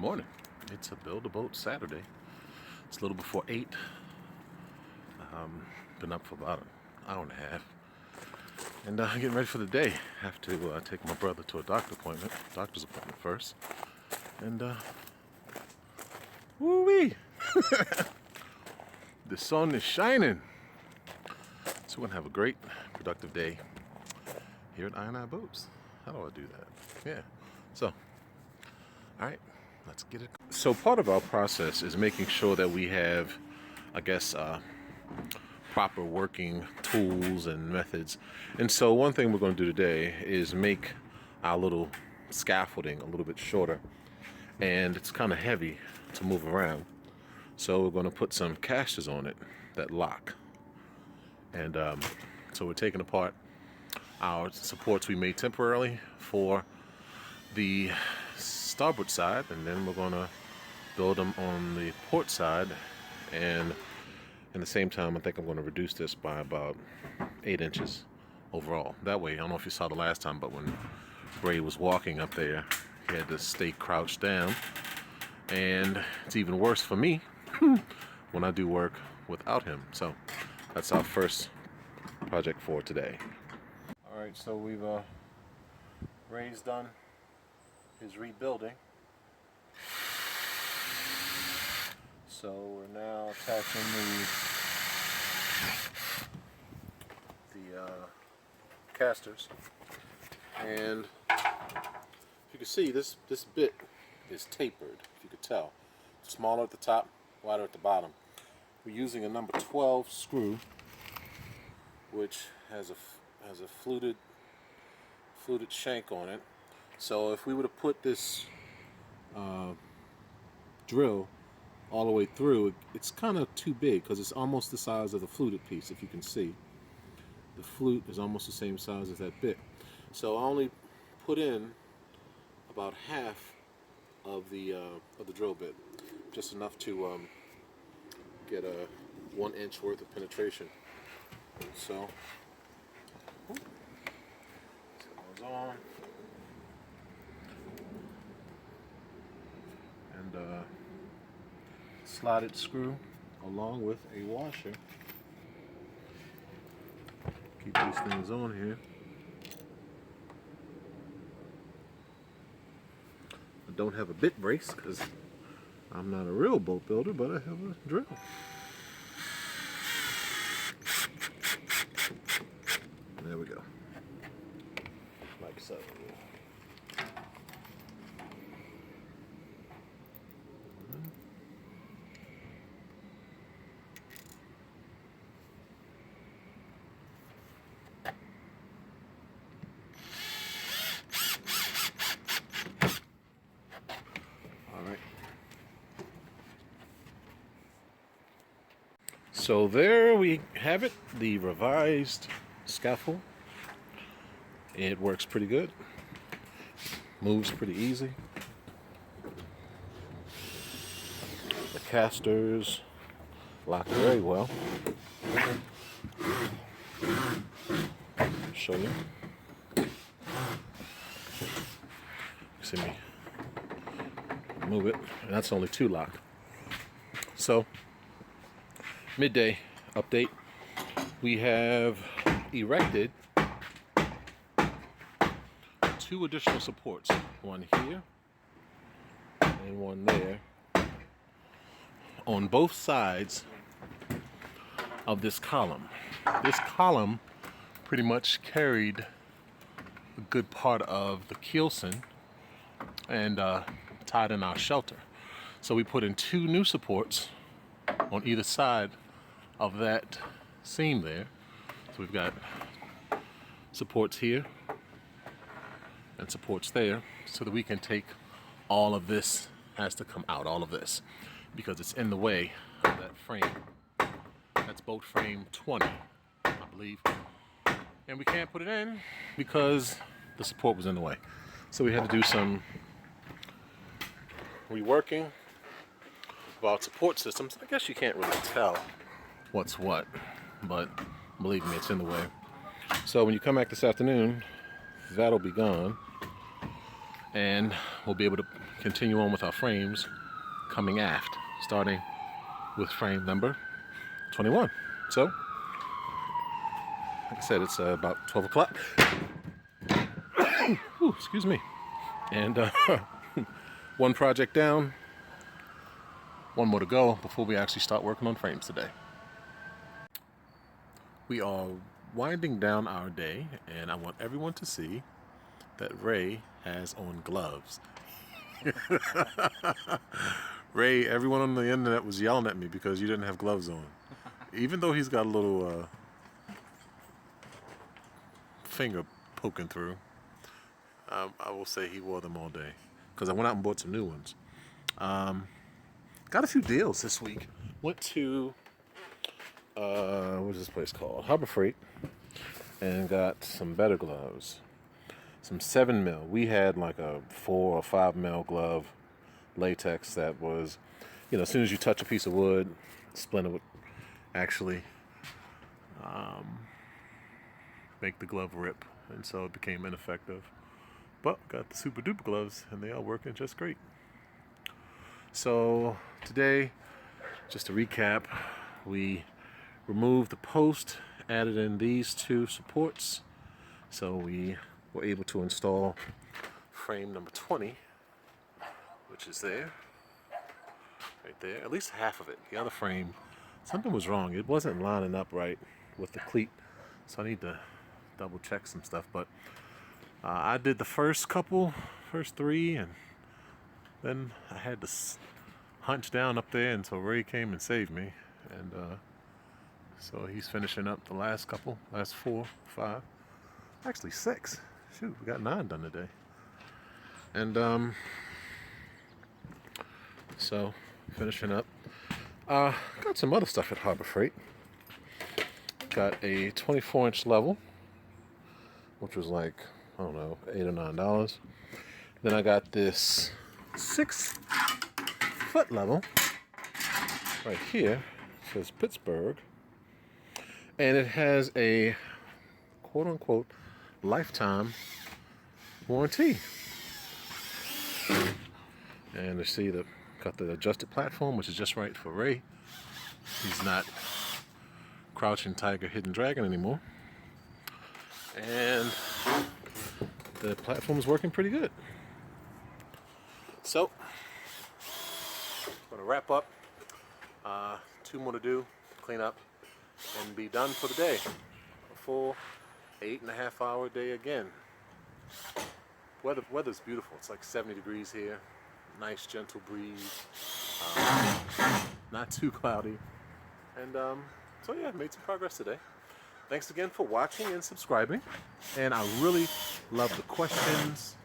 morning. It's a Build-A-Boat Saturday. It's a little before 8. Been up for about an hour and a half. And getting ready for the day. Have to take my brother to a doctor's appointment first. And woo-wee! The sun is shining. So we're gonna have a great, productive day here at I&I Boats. How do I do that? Yeah. So, all right, let's get it. So part of our process is making sure that we have, I guess, proper working tools and methods. And so one thing we're going to do today is make our little scaffolding a little bit shorter. And it's kind of heavy to move around. So we're going to put some casters on it that lock. And so we're taking apart our supports we made temporarily for the starboard side, and then we're going to build them on the port side. And at the same time, I think I'm going to reduce this by about 8 inches overall. That way, I don't know if you saw the last time, but when Bray was walking up there, he had to stay crouched down. And it's even worse for me when I do work without him. So that's our first project for today. All right, so we've Ray's done his rebuilding. So we're now attaching the casters, and if you can see, this bit is tapered. If you could tell, smaller at the top, wider at the bottom. We're using a number 12 screw, which has a fluted shank on it. So if we were to put this drill all the way through, it's kind of too big because it's almost the size of the fluted piece. If you can see, the flute is almost the same size as that bit. So I only put in about half of the drill bit, just enough to get a 1 inch worth of penetration. So that goes on, and slotted screw along with a washer. Keep these things on here. I don't have a bit brace because I'm not a real boat builder, but I have a drill. There we go. Like so. So there we have it, the revised scaffold. It works pretty good, moves pretty easy. The casters lock very well. Show you. See me move it, and that's only 2 locked. So midday update. We have erected 2 additional supports, one here and one there, on both sides of this column. This column pretty much carried a good part of the keelson and tied in our shelter. So we put in 2 new supports on either side of that seam there. So we've got supports here and supports there, so that we can take all of this, has to come out, all of this, because it's in the way of that frame. That's boat frame 20, I believe. And we can't put it in because the support was in the way. So we had to do some reworking of our support systems. I guess you can't really tell what's what, but believe me, it's in the way. So when you come back this afternoon, that'll be gone, and we'll be able to continue on with our frames coming aft, starting with frame number 21. So, like I said, it's about 12 o'clock. Ooh, excuse me. And one project down, one more to go before we actually start working on frames today. We are winding down our day, and I want everyone to see that Ray has on gloves. Ray, everyone on the internet was yelling at me because you didn't have gloves on. Even though he's got a little finger poking through, I will say he wore them all day because I went out and bought some new ones. Got a few deals this week. Went to what's this place called? Harbor Freight, and got some better gloves. Some 7 mil. We had like a 4 or 5 mil glove, latex that was, as soon as you touch a piece of wood, splinter would actually make the glove rip, and so it became ineffective. But got the super duper gloves, and they are working just great. So today, just to recap, we removed the post, added in these 2 supports, so we were able to install frame number 20, which is there, right there, at least half of it. The other frame, something was wrong. It wasn't lining up right with the cleat, so I need to double check some stuff. But I did the first 3, and then I had to hunch down up there until Ray came and saved me. And so he's finishing up the last 4, 5, actually 6. Shoot, we got 9 done today. And so finishing up. Got some other stuff at Harbor Freight. Got a 24-inch level, which was like, I don't know, $8 or $9. Then I got this 6-foot level right here. It says Pittsburgh, and it has a quote-unquote lifetime warranty. And you see got the adjusted platform, which is just right for Ray. He's not crouching tiger, hidden dragon anymore. And the platform is working pretty good. So, I'm gonna wrap up. 2 more to do, clean up, and be done for the day. A full 8.5-hour day again. Weather's beautiful. It's like 70 degrees here. Nice gentle breeze. Not too cloudy. And so yeah, made some progress today. Thanks again for watching and subscribing. And I really love the questions,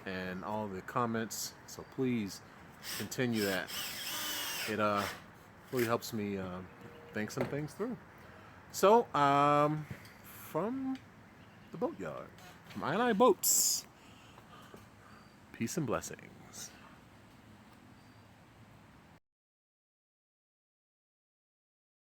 and all the comments. So please continue that. It really helps me think some things through. So from the boatyard, from I&I Boats, peace and blessings.